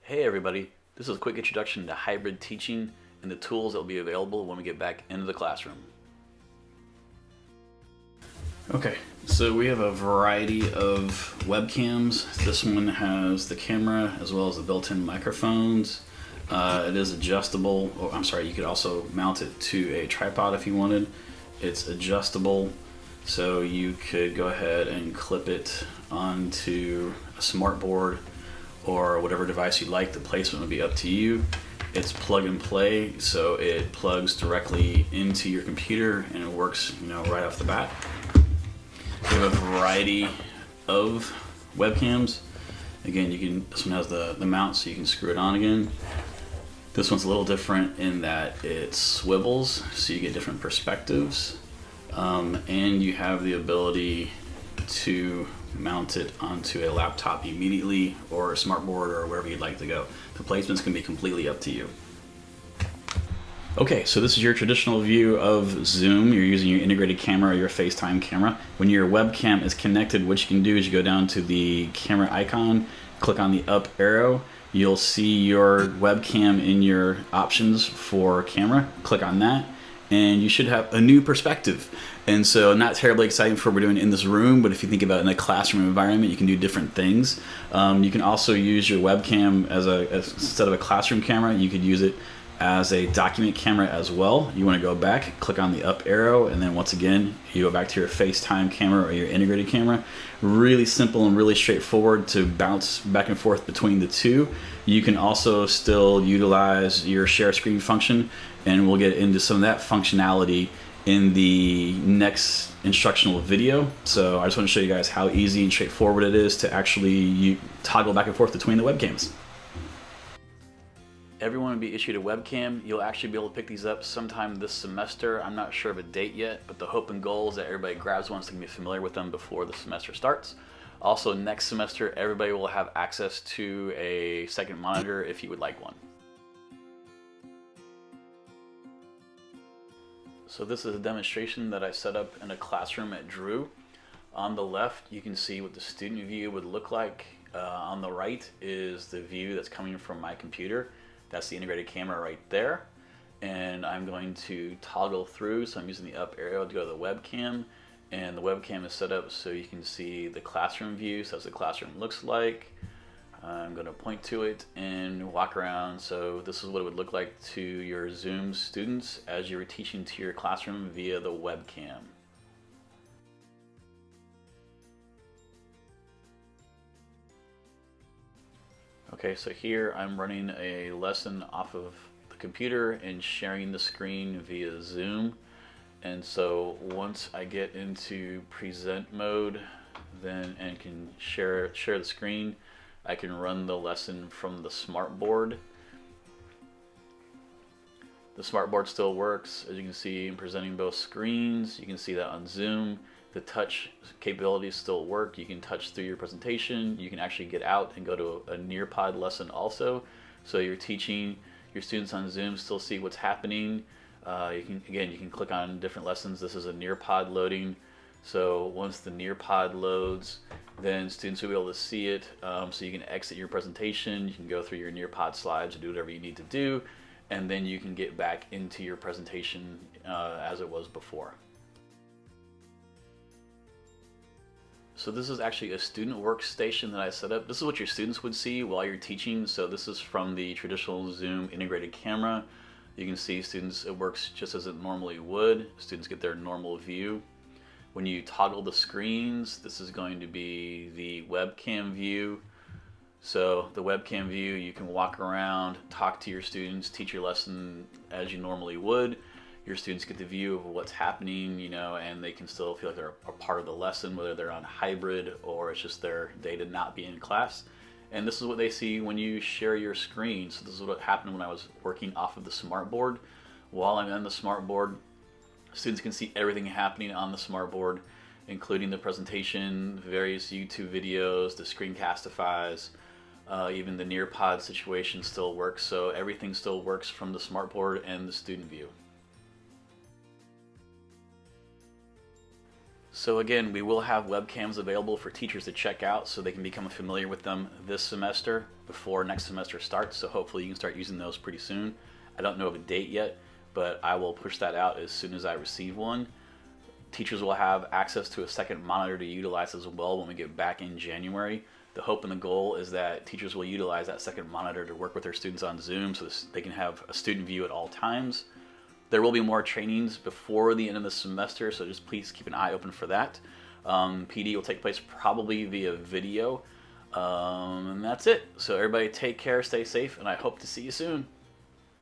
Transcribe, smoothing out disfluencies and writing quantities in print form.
Hey everybody, this is a quick introduction to hybrid teaching and the tools that will be available when we get back into the classroom. Okay, so we have a variety of webcams. This one has the camera as well as the built-in microphones. It is adjustable. Oh, I'm sorry, you could also mount it to a tripod if you wanted. It's adjustable, so you could go ahead and clip it onto a smart board or whatever device you like. The placement would be up to you. It's plug and play, so it plugs directly into your computer and it works, right off the bat. We have a variety of webcams. Again, this one has the mount, so you can screw it on again. This one's a little different in that it swivels, so you get different perspectives, and you have the ability to mount it onto a laptop immediately or a smart board or wherever you'd like to go. The placement's can be completely up to you. Okay, so this is your traditional view of Zoom. You're using your integrated camera or your FaceTime camera. When your webcam is connected, what you can do is you go down to the camera icon, click on the up arrow. You'll see your webcam in your options for camera. Click on that, and you should have a new perspective. And so not terribly exciting for what we're doing in this room, but if you think about it in a classroom environment, you can do different things. You can also use your webcam instead of a classroom camera, you could use it as a document camera as well. You want to go back, click on the up arrow, and then once again, you go back to your FaceTime camera or your integrated camera. Really simple and really straightforward to bounce back and forth between the two. You can also still utilize your share screen function, and we'll get into some of that functionality in the next instructional video. So I just want to show you guys how easy and straightforward it is to actually toggle back and forth between the webcams. Everyone will be issued a webcam. You'll actually be able to pick these up sometime this semester. I'm not sure of a date yet, but the hope and goal is that everybody grabs one so they can be familiar with them before the semester starts. Also, next semester, everybody will have access to a second monitor if you would like one. So this is a demonstration that I set up in a classroom at Drew. On the left, you can see what the student view would look like. On the right is the view that's coming from my computer. That's the integrated camera right there. And I'm going to toggle through, so I'm using the up arrow to go to the webcam. And the webcam is set up so you can see the classroom view, so that's what the classroom looks like. I'm going to point to it and walk around. So this is what it would look like to your Zoom students as you were teaching to your classroom via the webcam. Okay, so here I'm running a lesson off of the computer and sharing the screen via Zoom. And so once I get into present mode and can share the screen, I can run the lesson from the smart board. The smart board still works. As you can see, I'm presenting both screens. You can see that on Zoom. The touch capabilities still work. You can touch through your presentation. You can actually get out and go to a Nearpod lesson also. So you're teaching your students on Zoom, still see what's happening. You can click on different lessons. This is a Nearpod loading. So once the Nearpod loads, then students will be able to see it. So you can exit your presentation. You can go through your Nearpod slides and do whatever you need to do. And then you can get back into your presentation as it was before. So this is actually a student workstation that I set up. This is what your students would see while you're teaching. So this is from the traditional Zoom integrated camera. You can see students, it works just as it normally would. Students get their normal view. When you toggle the screens, this is going to be the webcam view. So the webcam view, you can walk around, talk to your students, teach your lesson as you normally would. Your students get the view of what's happening, and they can still feel like they're a part of the lesson, whether they're on hybrid or it's just their day to not be in class. And this is what they see when you share your screen. So this is what happened when I was working off of the smart board. While I'm on the smart board, students can see everything happening on the smart board, including the presentation, various YouTube videos, the Screencastify's, even the Nearpod situation still works. So everything still works from the smart board and the student view. So again, we will have webcams available for teachers to check out so they can become familiar with them this semester before next semester starts. So hopefully you can start using those pretty soon. I don't know of a date yet, but I will push that out as soon as I receive one. Teachers will have access to a second monitor to utilize as well when we get back in January. The hope and the goal is that teachers will utilize that second monitor to work with their students on Zoom so they can have a student view at all times. There will be more trainings before the end of the semester, so just please keep an eye open for that. PD will take place probably via video. And that's it. So everybody take care, stay safe, and I hope to see you soon.